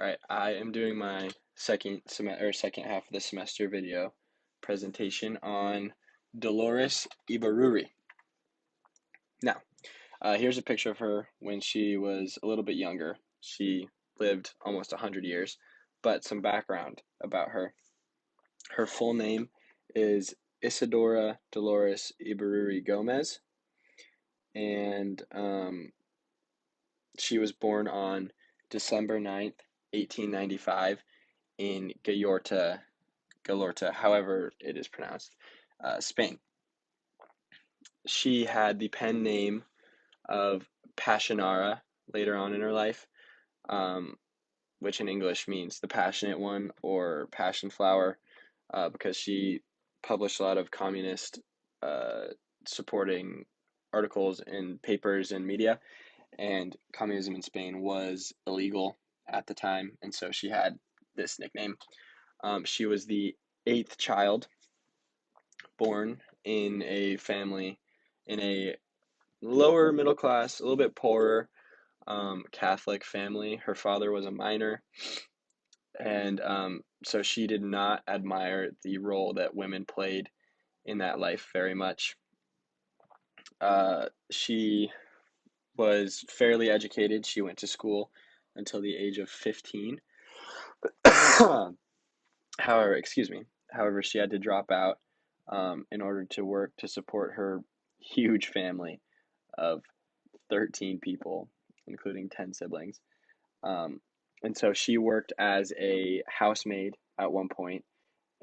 All right, I am doing my second half of the semester video presentation on Dolores Ibarruri. Now, here's a picture of her when she was a little bit younger. She lived almost 100 years, but some background about her. Her full name is Isadora Dolores Ibarruri Gomez, and she was born on December 9th, 1895 in Galorta, however it is pronounced, Spain. She had the pen name of Passionara later on in her life, um, which in English means the passionate one or passion flower, because she published a lot of communist uh, supporting articles in papers and media, and communism in Spain was illegal at the time, and so she had this nickname. She was the eighth child born in a family in a lower middle class, a little bit poorer Catholic family. Her father was a miner, and so she did not admire the role that women played in that life very much. She was fairly educated. She went to school until the age of 15. However, excuse me. However, she had to drop out in order to work to support her huge family of 13 people, including 10 siblings. Um, and so she worked as a housemaid at one point,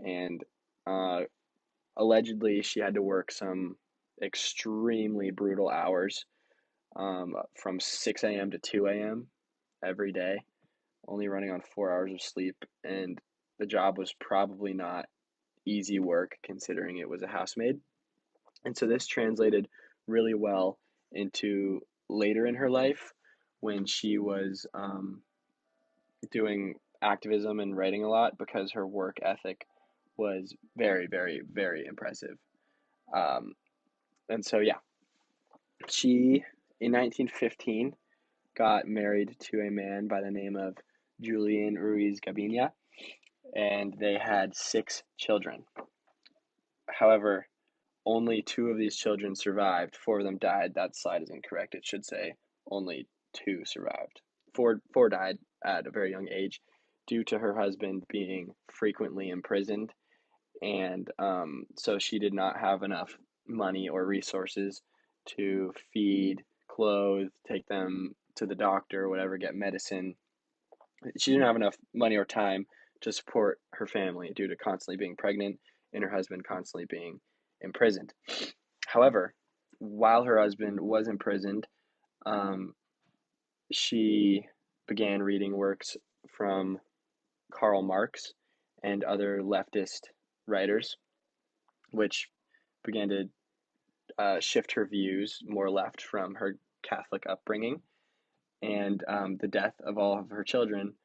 and uh, allegedly she had to work some extremely brutal hours, from 6 a.m. to 2 a.m. every day, only running on 4 hours of sleep. And the job was probably not easy work considering it was a housemaid. And so this translated really well into later in her life when she was doing activism and writing a lot, because her work ethic was very, very, very impressive. Um, and so, yeah, she in 1915 got married to a man by the name of Julian Ruiz Gabinia, and they had 6 children. However, only 2 of these children survived. 4 of them died. That slide is incorrect. It should say only 2 survived. Four died at a very young age due to her husband being frequently imprisoned. And so she did not have enough money or resources to feed, clothe, take them to the doctor, or whatever, get medicine. She didn't have enough money or time to support her family due to constantly being pregnant and her husband constantly being imprisoned. However, while her husband was imprisoned, um, she began reading works from Karl Marx and other leftist writers, which began to shift her views more left from her Catholic upbringing. And the death of all of her children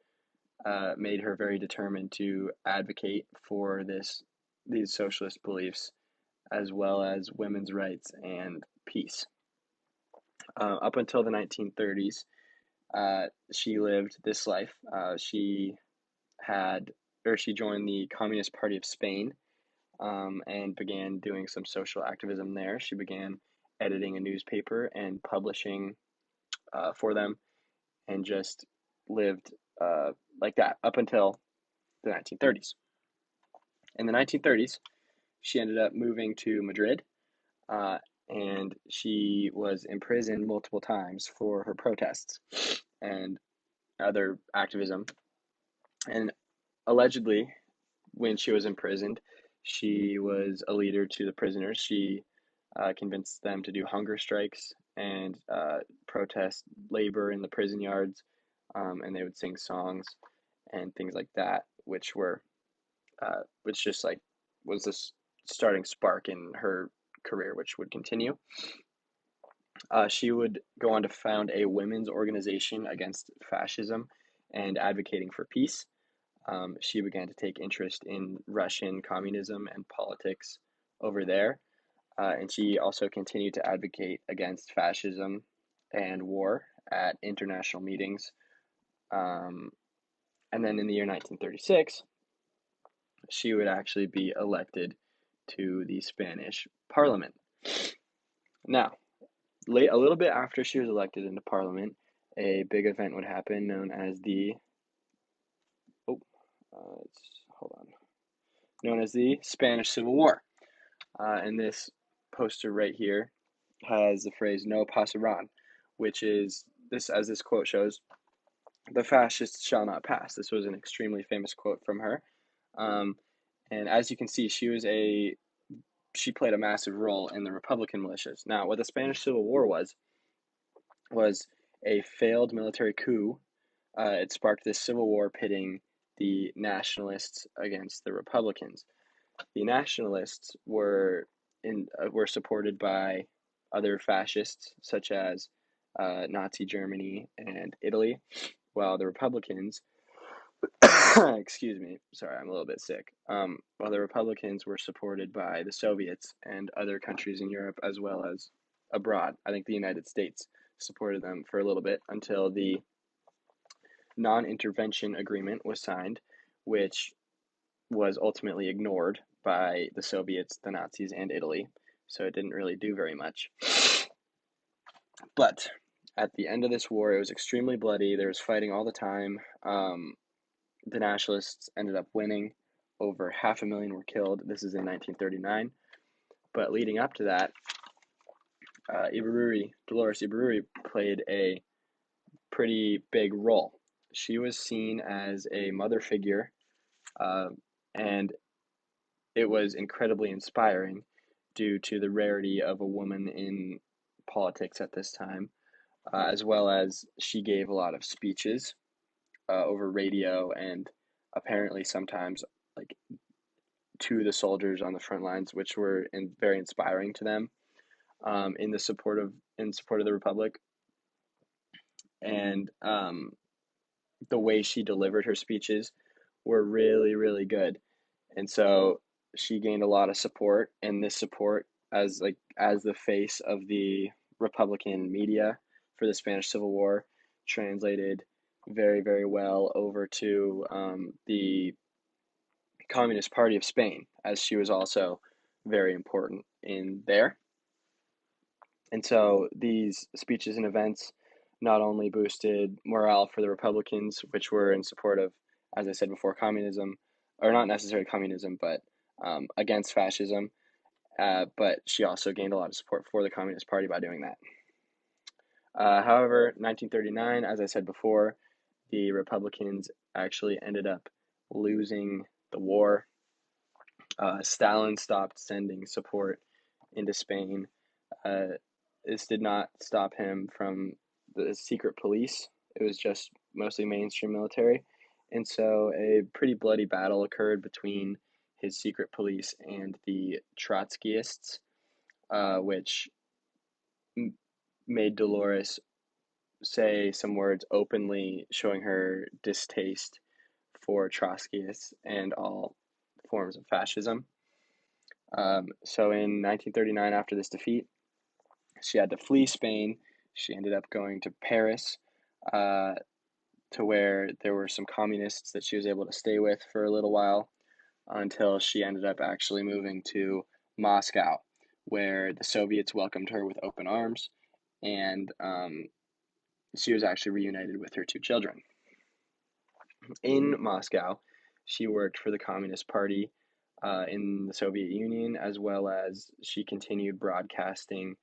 made her very determined to advocate for these socialist beliefs, as well as women's rights and peace. Up until the 1930s, she lived this life. She joined the Communist Party of Spain, and began doing some social activism there. She began editing a newspaper and publishing for them, and just lived like that up until the 1930s. In the 1930s, she ended up moving to Madrid, uh, and she was imprisoned multiple times for her protests and other activism. And allegedly, when she was imprisoned, she was a leader to the prisoners. She convinced them to do hunger strikes and protest labor in the prison yards, and they would sing songs and things like that, which just like was this starting spark in her career, which would continue. She would go on to found a women's organization against fascism and advocating for peace. She began to take interest in Russian communism and politics over there, and she also continued to advocate against fascism and war at international meetings, um, And then in the year 1936, she would actually be elected to the Spanish Parliament. Now, a little bit after she was elected into Parliament, a big event would happen known as the oh, hold on, known as the Spanish Civil War. And this poster right here has the phrase "No pasarán," which is this, as this quote shows, "The fascists shall not pass." This was an extremely famous quote from her. Um, and as you can see, she played a massive role in the Republican militias. Now, what the Spanish Civil War was a failed military coup. It sparked this civil war pitting the nationalists against the Republicans. The nationalists were supported by other fascists such as Nazi Germany and Italy, while the Republicans, excuse me, sorry, I'm a little bit sick. While the Republicans were supported by the Soviets and other countries in Europe as well as abroad. I think the United States supported them for a little bit until the non-intervention agreement was signed, which was ultimately ignored by the Soviets, the Nazis, and Italy. So it didn't really do very much. But at the end of this war, it was extremely bloody. There was fighting all the time. The nationalists ended up winning. Over 500,000 were killed. This is in 1939. But leading up to that, Dolores Ibarruri played a pretty big role. She was seen as a mother figure, and it was incredibly inspiring due to the rarity of a woman in politics at this time, as well as she gave a lot of speeches over radio and apparently sometimes like to the soldiers on the front lines, which were very inspiring to them in support of the republic. And the way she delivered her speeches were really really good, and so she gained a lot of support. And this support, as the face of the Republican media for the Spanish Civil War, translated very very well over to the Communist Party of Spain, as she was also very important in there. And so these speeches and events not only boosted morale for the Republicans, which were in support of, as I said before, communism, or not necessarily communism, but against fascism, but she also gained a lot of support for the Communist Party by doing that. However, 1939, as I said before, the Republicans actually ended up losing the war. Stalin stopped sending support into Spain. Uh, this did not stop him from the secret police. It was just mostly mainstream military. And so a pretty bloody battle occurred between his secret police and the Trotskyists, which made Dolores say some words openly showing her distaste for Trotskyists and all forms of fascism. So in 1939, after this defeat, she had to flee Spain. She ended up going to Paris, uh, to where there were some communists that she was able to stay with for a little while until she ended up actually moving to Moscow, where the Soviets welcomed her with open arms, and she was actually reunited with her two children. In Moscow, she worked for the Communist Party in the Soviet Union, as well as she continued broadcasting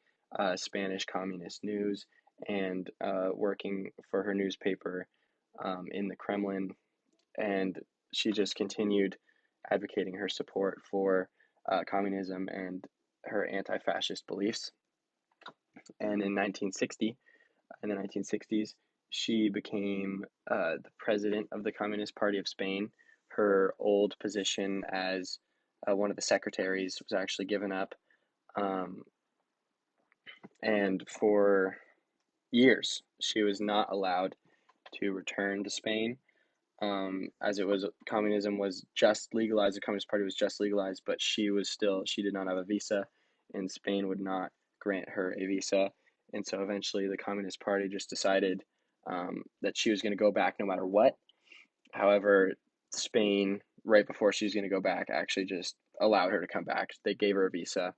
Spanish communist news and working for her newspaper in the Kremlin. And she just continued advocating her support for communism and her anti-fascist beliefs. And in the 1960s, she became the president of the Communist Party of Spain. Her old position as one of the secretaries was actually given up. Um, and for years, she was not allowed to return to Spain, as it was communism was just legalized. The Communist Party was just legalized, but she did not have a visa, and Spain would not grant her a visa. And so eventually, the Communist Party just decided that she was going to go back no matter what. However, Spain, right before she was going to go back, actually just allowed her to come back. They gave her a visa,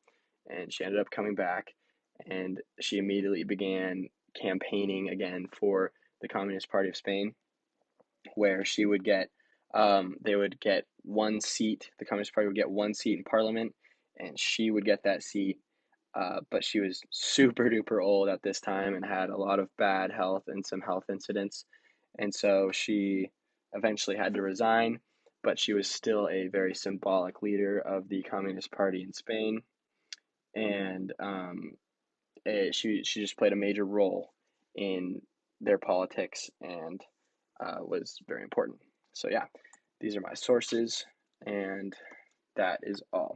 and she ended up coming back, and she immediately began campaigning again for the Communist Party of Spain, where she would get, they would get one seat, the Communist Party would get one seat in Parliament, and she would get that seat. But she was super duper old at this time and had a lot of bad health and some health incidents. And so she eventually had to resign, but she was still a very symbolic leader of the Communist Party in Spain. And she just played a major role in their politics and was very important. So, yeah, these are my sources, and that is all.